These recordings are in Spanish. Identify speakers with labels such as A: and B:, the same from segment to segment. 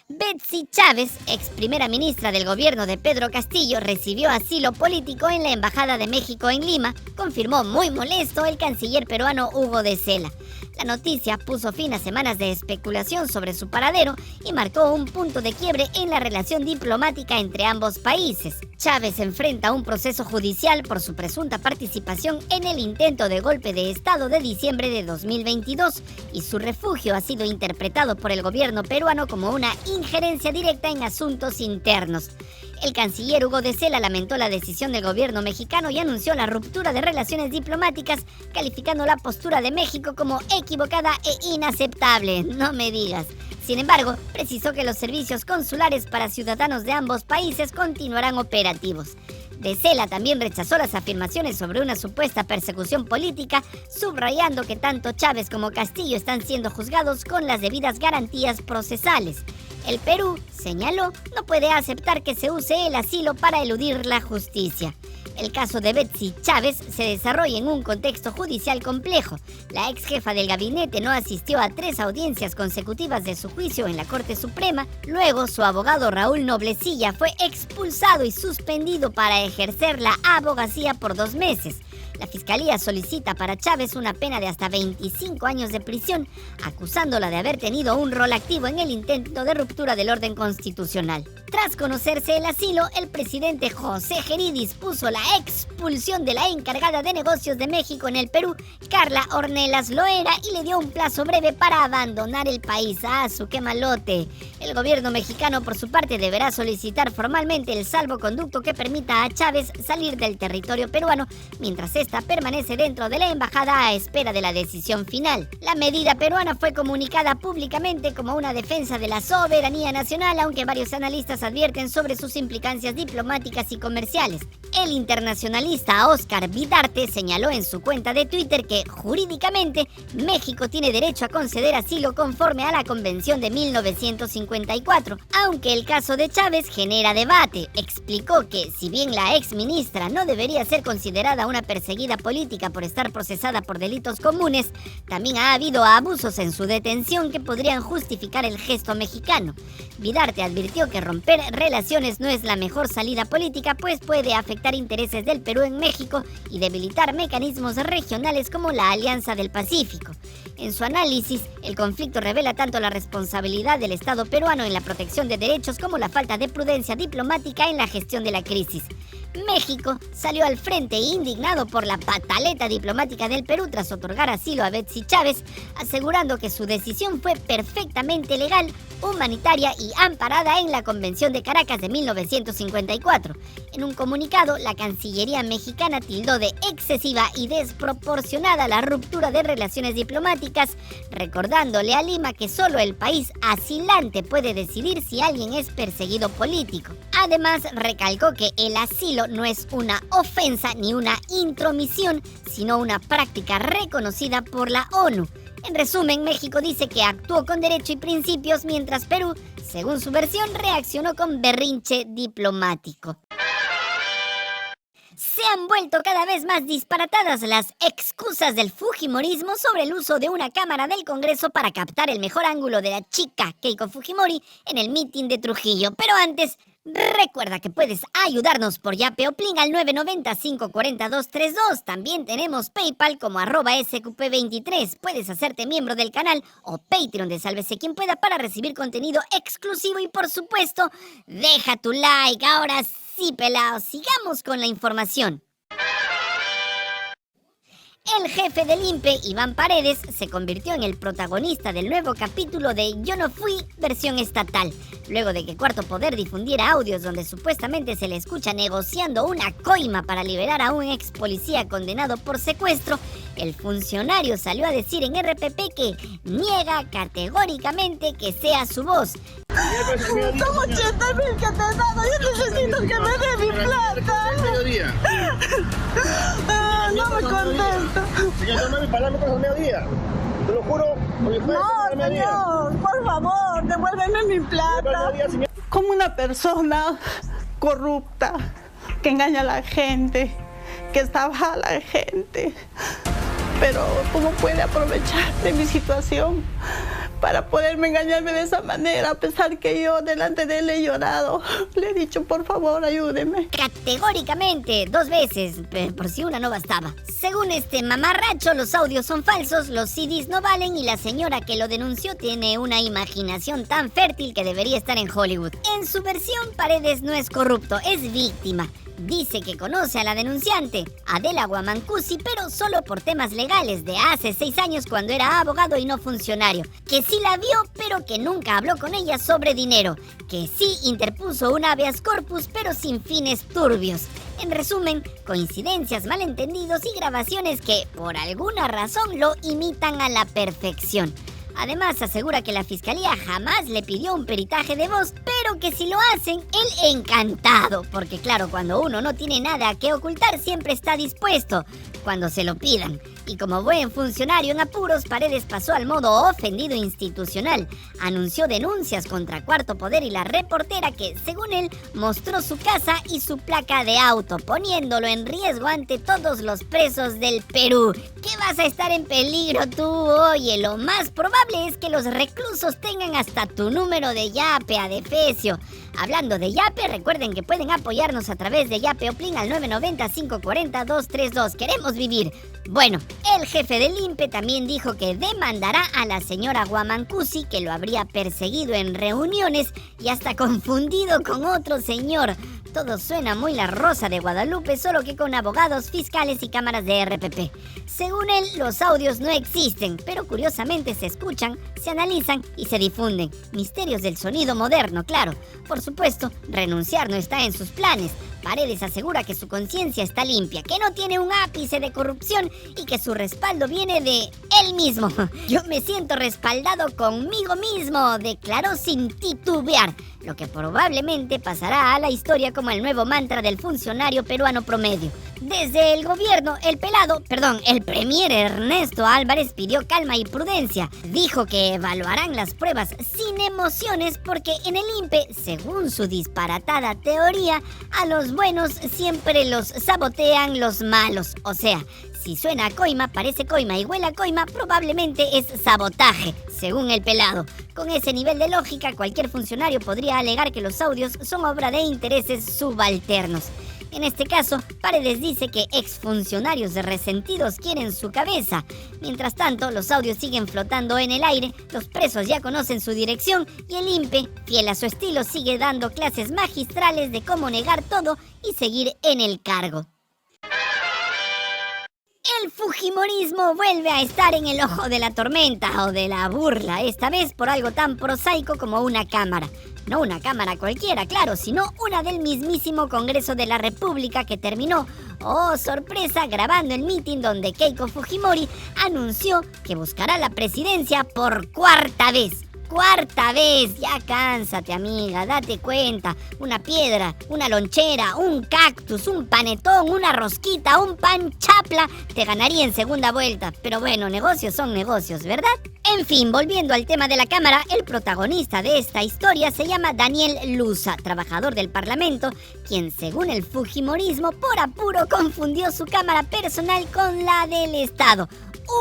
A: Betsy Chávez, ex primera ministra del gobierno de Pedro Castillo, recibió asilo político en la Embajada de México en Lima, confirmó muy molesto el canciller peruano Hugo de Sela. La noticia puso fin a semanas de especulación sobre su paradero y marcó un punto de quiebre en la relación diplomática entre ambos países. Chávez enfrenta un proceso judicial por su presunta participación en el intento de golpe de Estado de diciembre de 2022 y su refugio ha sido interpretado por el gobierno peruano como una injerencia directa en asuntos internos. El canciller Hugo de Sela lamentó la decisión del gobierno mexicano y anunció la ruptura de relaciones diplomáticas, calificando la postura de México como equivocada e inaceptable. No me digas. Sin embargo, precisó que los servicios consulares para ciudadanos de ambos países continuarán operativos. De Sela también rechazó las afirmaciones sobre una supuesta persecución política, subrayando que tanto Chávez como Castillo están siendo juzgados con las debidas garantías procesales. El Perú, señaló, no puede aceptar que se use el asilo para eludir la justicia. El caso de Betsy Chávez se desarrolla en un contexto judicial complejo. La ex jefa del gabinete no asistió a 3 audiencias consecutivas de su juicio en la Corte Suprema. Luego, su abogado Raúl Noblecilla fue expulsado y suspendido para ejercer la abogacía por 2 meses. La Fiscalía solicita para Chávez una pena de hasta 25 años de prisión, acusándola de haber tenido un rol activo en el intento de ruptura del orden constitucional. Tras conocerse el asilo, el presidente José Gerí dispuso la expulsión de la encargada de negocios de México en el Perú, Carla Ornelas Loera, y le dio un plazo breve para abandonar el país. ¡Ah, su qué malote! El gobierno mexicano, por su parte, deberá solicitar formalmente el salvoconducto que permita a Chávez salir del territorio peruano, mientras esta permanece dentro de la embajada a espera de la decisión final. La medida peruana fue comunicada públicamente como una defensa de la soberanía nacional, aunque varios analistas advierten sobre sus implicancias diplomáticas y comerciales. El internacionalista Oscar Vidarte señaló en su cuenta de Twitter que, jurídicamente, México tiene derecho a conceder asilo conforme a la Convención de 1954, aunque el caso de Chávez genera debate. Explicó que, si bien la ex ministra no debería ser considerada una perseguida política por estar procesada por delitos comunes, también ha habido abusos en su detención que podrían justificar el gesto mexicano. Vidarte advirtió que romper relaciones no es la mejor salida política, pues puede afectar intereses del Perú en México y debilitar mecanismos regionales como la Alianza del Pacífico. En su análisis, el conflicto revela tanto la responsabilidad del Estado peruano en la protección de derechos como la falta de prudencia diplomática en la gestión de la crisis. México salió al frente indignado por la pataleta diplomática del Perú tras otorgar asilo a Betsy Chávez, asegurando que su decisión fue perfectamente legal, humanitaria y amparada en la Convención de Caracas de 1954. En un comunicado, la Cancillería mexicana tildó de excesiva y desproporcionada la ruptura de relaciones diplomáticas, recordándole a Lima que solo el país asilante puede decidir si alguien es perseguido político. Además, recalcó que el asilo no es una ofensa ni una intromisión, sino una práctica reconocida por la ONU. En resumen, México dice que actuó con derecho y principios, mientras Perú, según su versión, reaccionó con berrinche diplomático. Se han vuelto cada vez más disparatadas las excusas del fujimorismo sobre el uso de una cámara del Congreso para captar el mejor ángulo de la chica Keiko Fujimori en el mitin de Trujillo. Pero antes, recuerda que puedes ayudarnos por Yape o Plin al 990-540-232. También tenemos PayPal como @SQP23. Puedes hacerte miembro del canal o Patreon de Sálvese Quien Pueda para recibir contenido exclusivo y, por supuesto, deja tu like. Ahora sí, pelados, sigamos con la información. El jefe del INPE, Iván Paredes, se convirtió en el protagonista del nuevo capítulo de Yo no fui, versión estatal, luego de que Cuarto Poder difundiera audios donde supuestamente se le escucha negociando una coima para liberar a un ex policía condenado por secuestro. El funcionario salió a decir en RPP que niega categóricamente que sea su voz.
B: Como 80.000 que te he dado, yo necesito que me dé mi plata. No me contesta.
C: Señor, toma mi palabra al mediodía. Te lo juro.
B: No, señor, por favor, devuélveme mi plata.
D: Como una persona corrupta, que engaña a la gente, que estafa a la gente, pero ¿cómo puede aprovechar de mi situación para poderme engañarme de esa manera, a pesar que yo delante de él he llorado. Le he dicho, por favor, ayúdeme.
A: Categóricamente, 2 veces, por si una no bastaba. Según este mamarracho, los audios son falsos, los CDs no valen y la señora que lo denunció tiene una imaginación tan fértil que debería estar en Hollywood. En su versión, Paredes no es corrupto, es víctima. Dice que conoce a la denunciante, Adela Guamancusi, pero solo por temas legales de hace 6 años cuando era abogado y no funcionario. Que sí la vio, pero que nunca habló con ella sobre dinero. Que sí interpuso un habeas corpus, pero sin fines turbios. En resumen, coincidencias, malentendidos y grabaciones que, por alguna razón, lo imitan a la perfección. Además, asegura que la fiscalía jamás le pidió un peritaje de voz, pero que si lo hacen, él encantado. Porque claro, cuando uno no tiene nada que ocultar, siempre está dispuesto cuando se lo pidan. Y como buen funcionario en apuros, Paredes pasó al modo ofendido institucional. Anunció denuncias contra Cuarto Poder y la reportera que, según él, mostró su casa y su placa de auto, poniéndolo en riesgo ante todos los presos del Perú. ¿Qué vas a estar en peligro tú? Oye, lo más probable es que los reclusos tengan hasta tu número de Yape, adefesio. Hablando de Yape, recuerden que pueden apoyarnos a través de Yape o Plin al 990-540-232. ¡Queremos vivir! Bueno, el jefe del INPE también dijo que demandará a la señora Guamancusi, que lo habría perseguido en reuniones y hasta confundido con otro señor. Todo suena muy La Rosa de Guadalupe, solo que con abogados, fiscales y cámaras de RPP. Según él, los audios no existen, pero curiosamente se escuchan, se analizan y se difunden. Misterios del sonido moderno, claro. Por supuesto, renunciar no está en sus planes. Paredes asegura que su conciencia está limpia, que no tiene un ápice de corrupción y que su respaldo viene de él mismo. Yo me siento respaldado conmigo mismo, declaró sin titubear, lo que probablemente pasará a la historia como el nuevo mantra del funcionario peruano promedio. Desde el gobierno, el premier Ernesto Álvarez pidió calma y prudencia. Dijo que evaluarán las pruebas sin emociones porque en el INPE, según su disparatada teoría, a los buenos siempre los sabotean los malos. O sea, si suena a coima, parece coima y huele a coima, probablemente es sabotaje, según el pelado. Con ese nivel de lógica, cualquier funcionario podría alegar que los audios son obra de intereses subalternos. En este caso, Paredes dice que exfuncionarios resentidos quieren su cabeza. Mientras tanto, los audios siguen flotando en el aire, los presos ya conocen su dirección y el INPE, fiel a su estilo, sigue dando clases magistrales de cómo negar todo y seguir en el cargo. El fujimorismo vuelve a estar en el ojo de la tormenta o de la burla, esta vez por algo tan prosaico como una cámara. No una cámara cualquiera, claro, sino una del mismísimo Congreso de la República que terminó, oh sorpresa, grabando el mitin donde Keiko Fujimori anunció que buscará la presidencia por 4ª vez. ¡4ª vez! Ya cánsate, amiga, date cuenta. Una piedra, una lonchera, un cactus, un panetón, una rosquita, un pan chapla te ganaría en segunda vuelta. Pero bueno, negocios son negocios, ¿verdad? En fin, volviendo al tema de la cámara, el protagonista de esta historia se llama Daniel Luza, trabajador del Parlamento, quien según el fujimorismo por apuro confundió su cámara personal con la del Estado.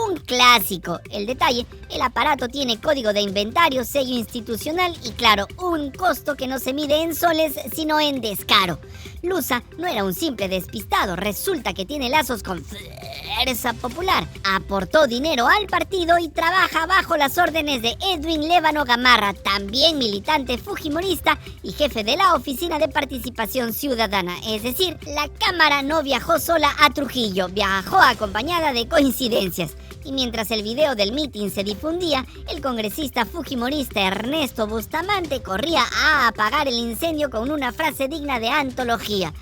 A: Un clásico. El detalle, el aparato tiene código de inventario, sello institucional y claro, un costo que no se mide en soles, sino en descaro. Luza no era un simple despistado, resulta que tiene lazos con Fuerza Popular. Aportó dinero al partido y trabaja bajo las órdenes de Edwin Lévano Gamarra, también militante fujimorista y jefe de la Oficina de Participación Ciudadana. Es decir, la Cámara no viajó sola a Trujillo, viajó acompañada de coincidencias. Y mientras el video del mitin se difundía, el congresista fujimorista Ernesto Bustamante corría a apagar el incendio con una frase digna de antología.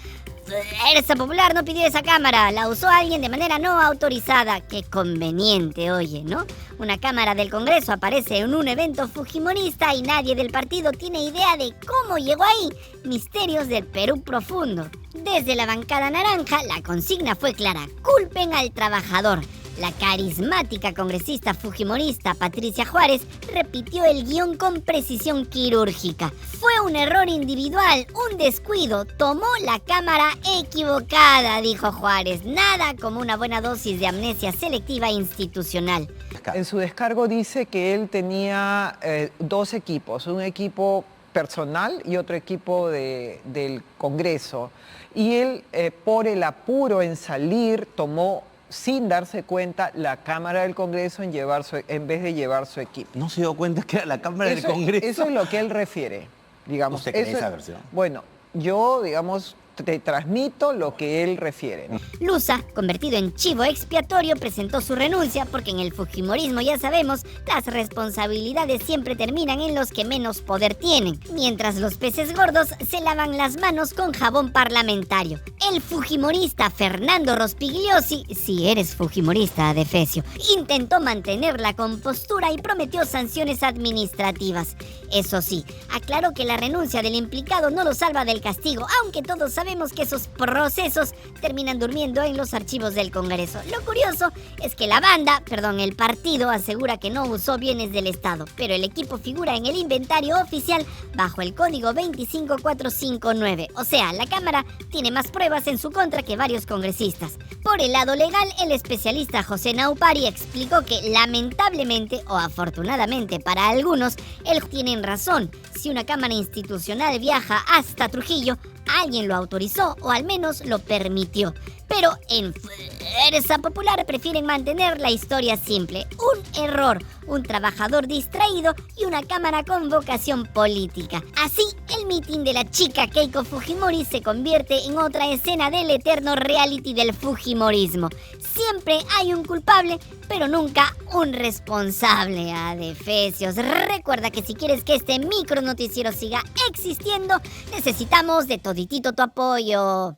A: Fuerza Popular no pidió esa cámara, la usó alguien de manera no autorizada. Qué conveniente, oye, ¿no? Una cámara del Congreso aparece en un evento fujimorista y nadie del partido tiene idea de cómo llegó ahí. Misterios del Perú profundo. Desde la bancada naranja, la consigna fue clara: culpen al trabajador. La carismática congresista fujimorista Patricia Juárez repitió el guión con precisión quirúrgica. Fue un error individual, un descuido, tomó la cámara equivocada, dijo Juárez. Nada como una buena dosis de amnesia selectiva institucional.
E: En su descargo dice que él tenía dos equipos, un equipo personal y otro equipo del Congreso. Y él, por el apuro en salir, tomó, sin darse cuenta, la Cámara del Congreso en vez de llevar su equipo.
F: ¿No se dio cuenta que era la Cámara del Congreso?
E: Eso es lo que él refiere, digamos.
F: ¿Usted cree esa versión?
E: Bueno, yo, digamos, te transmito lo que él refiere.
A: Luza, convertido en chivo expiatorio, presentó su renuncia porque en el fujimorismo, ya sabemos, las responsabilidades siempre terminan en los que menos poder tienen, mientras los peces gordos se lavan las manos con jabón parlamentario. El fujimorista Fernando Rospigliosi, si eres fujimorista, adefesio, intentó mantener la compostura y prometió sanciones administrativas. Eso sí, aclaró que la renuncia del implicado no lo salva del castigo, aunque todos sabemos que esos procesos terminan durmiendo en los archivos del Congreso. Lo curioso es que el partido asegura que no usó bienes del Estado, pero el equipo figura en el inventario oficial bajo el código 25459. O sea, la Cámara tiene más pruebas en su contra que varios congresistas. Por el lado legal, el especialista José Naupari explicó que lamentablemente o afortunadamente para algunos, él tienen razón. Si una Cámara institucional viaja hasta Trujillo, alguien lo autorizó o al menos lo permitió. Pero en Fuerza Popular prefieren mantener la historia simple. Un error, un trabajador distraído y una cámara con vocación política. Así, el mitin de la chica Keiko Fujimori se convierte en otra escena del eterno reality del fujimorismo. Siempre hay un culpable, pero nunca un responsable. Adefesios, recuerda que si quieres que este micro noticiero siga existiendo, necesitamos de toditito tu apoyo.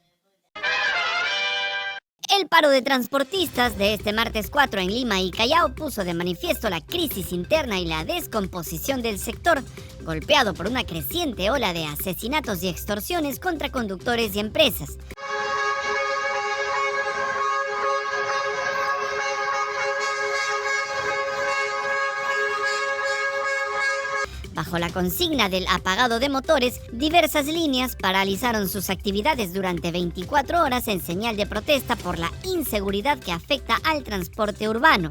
A: El paro de transportistas de este martes 4 en Lima y Callao puso de manifiesto la crisis interna y la descomposición del sector, golpeado por una creciente ola de asesinatos y extorsiones contra conductores y empresas. Bajo la consigna del apagado de motores, diversas líneas paralizaron sus actividades durante 24 horas en señal de protesta por la inseguridad que afecta al transporte urbano.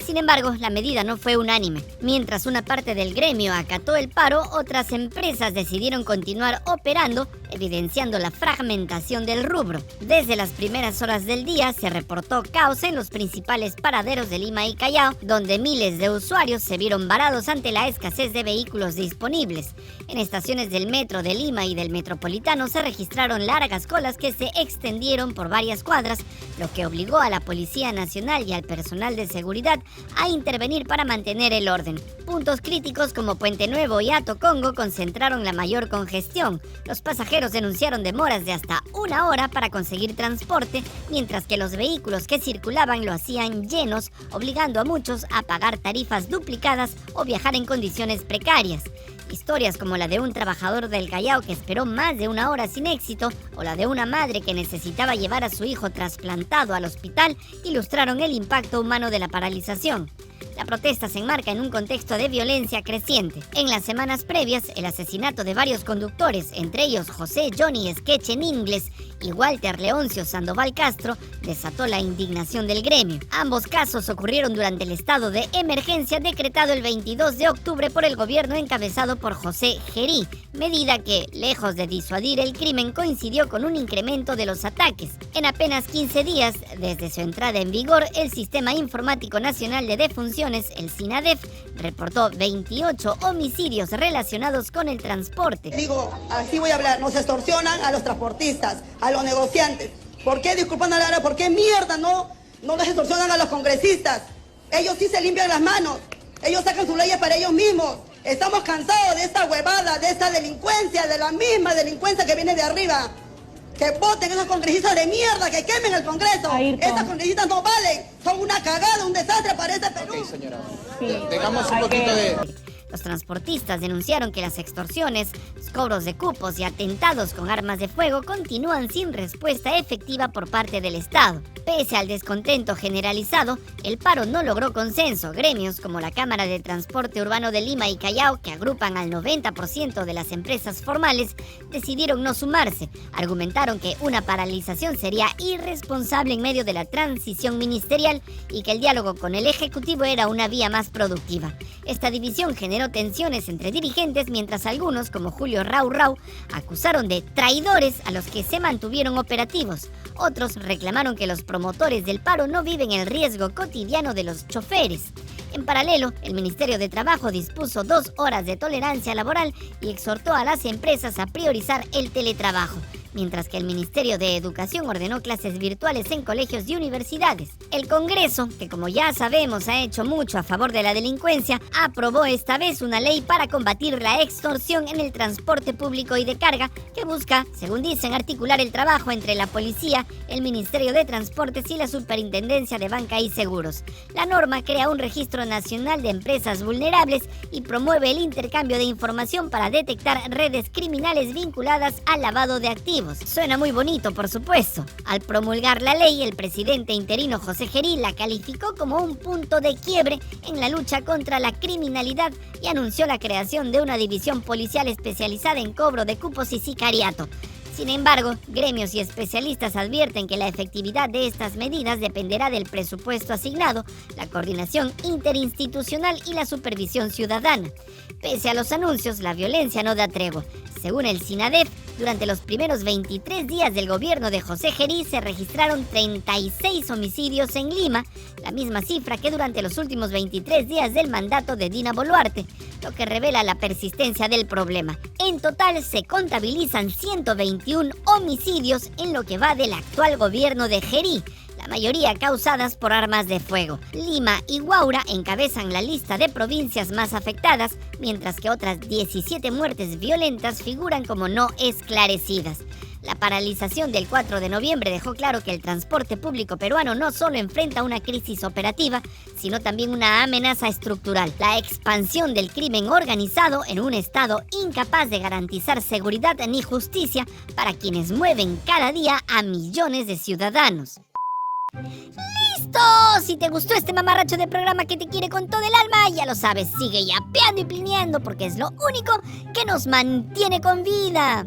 A: Sin embargo, la medida no fue unánime. Mientras una parte del gremio acató el paro, otras empresas decidieron continuar operando, evidenciando la fragmentación del rubro. Desde las primeras horas del día se reportó caos en los principales paraderos de Lima y Callao, donde miles de usuarios se vieron varados ante la escasez de vehículos disponibles. En estaciones del metro de Lima y del Metropolitano se registraron largas colas que se extendieron por varias cuadras, lo que obligó a la Policía Nacional y al personal de seguridad a intervenir para mantener el orden. Puntos críticos como Puente Nuevo y Hato Congo concentraron la mayor congestión. Los pasajeros denunciaron demoras de hasta 1 hora para conseguir transporte, mientras que los vehículos que circulaban lo hacían llenos, obligando a muchos a pagar tarifas duplicadas o viajar en condiciones precarias. Historias como la de un trabajador del Callao que esperó más de 1 hora sin éxito o la de una madre que necesitaba llevar a su hijo trasplantado al hospital ilustraron el impacto humano de la paralización. La protesta se enmarca en un contexto de violencia creciente. En las semanas previas, el asesinato de varios conductores, entre ellos José Johnny Esqueche en Ingles y Walter Leoncio Sandoval Castro, desató la indignación del gremio. Ambos casos ocurrieron durante el estado de emergencia decretado el 22 de octubre por el gobierno encabezado por José Gerí, medida que, lejos de disuadir el crimen, coincidió con un incremento de los ataques. En apenas 15 días, desde su entrada en vigor, el Sistema Informático Nacional de Defunciones, el SINADEF, reportó 28 homicidios relacionados con el transporte.
B: Digo, así voy a hablar, nos extorsionan a los transportistas, a los negociantes. ¿Por qué, disculpando a Lara, por qué mierda no nos extorsionan a los congresistas? Ellos sí se limpian las manos, ellos sacan sus leyes para ellos mismos. Estamos cansados de esta huevada, de esta delincuencia, de la misma delincuencia que viene de arriba. Que voten esos congresistas de mierda, que quemen el Congreso. Esas congresistas no valen, son una cagada, un desastre para este Perú.
G: Ok, señora. Sí. Tengamos un poquito de...
A: Los transportistas denunciaron que las extorsiones, cobros de cupos y atentados con armas de fuego continúan sin respuesta efectiva por parte del Estado. Pese al descontento generalizado, el paro no logró consenso. Gremios como la Cámara de Transporte Urbano de Lima y Callao, que agrupan al 90% de las empresas formales, decidieron no sumarse. Argumentaron que una paralización sería irresponsable en medio de la transición ministerial y que el diálogo con el Ejecutivo era una vía más productiva. Esta división generó tensiones entre dirigentes, mientras algunos, como Julio Rau Rau, acusaron de traidores a los que se mantuvieron operativos. Otros reclamaron que los promotores del paro no viven el riesgo cotidiano de los choferes. En paralelo, el Ministerio de Trabajo dispuso 2 horas de tolerancia laboral y exhortó a las empresas a priorizar el teletrabajo, mientras que el Ministerio de Educación ordenó clases virtuales en colegios y universidades. El Congreso, que como ya sabemos ha hecho mucho a favor de la delincuencia, aprobó esta vez una ley para combatir la extorsión en el transporte público y de carga, que busca, según dicen, articular el trabajo entre la policía, el Ministerio de Transportes y la Superintendencia de Banca y Seguros. La norma crea un registro nacional de empresas vulnerables y promueve el intercambio de información para detectar redes criminales vinculadas al lavado de activos. Suena muy bonito, por supuesto. Al promulgar la ley, el presidente interino José Gerí la calificó como un punto de quiebre en la lucha contra la criminalidad y anunció la creación de una división policial especializada en cobro de cupos y sicariato. Sin embargo, gremios y especialistas advierten que la efectividad de estas medidas dependerá del presupuesto asignado, la coordinación interinstitucional y la supervisión ciudadana. Pese a los anuncios, la violencia no da tregua. Según el SINADEF, durante los primeros 23 días del gobierno de José Gerí se registraron 36 homicidios en Lima, la misma cifra que durante los últimos 23 días del mandato de Dina Boluarte, lo que revela la persistencia del problema. En total se contabilizan 121 homicidios en lo que va del actual gobierno de Gerí, la mayoría causadas por armas de fuego. Lima y Huaura encabezan la lista de provincias más afectadas, mientras que otras 17 muertes violentas figuran como no esclarecidas. La paralización del 4 de noviembre dejó claro que el transporte público peruano no solo enfrenta una crisis operativa, sino también una amenaza estructural: la expansión del crimen organizado en un estado incapaz de garantizar seguridad ni justicia para quienes mueven cada día a millones de ciudadanos. ¡Listo! Si te gustó este mamarracho de programa que te quiere con todo el alma, ya lo sabes, sigue yapeando y plineando porque es lo único que nos mantiene con vida.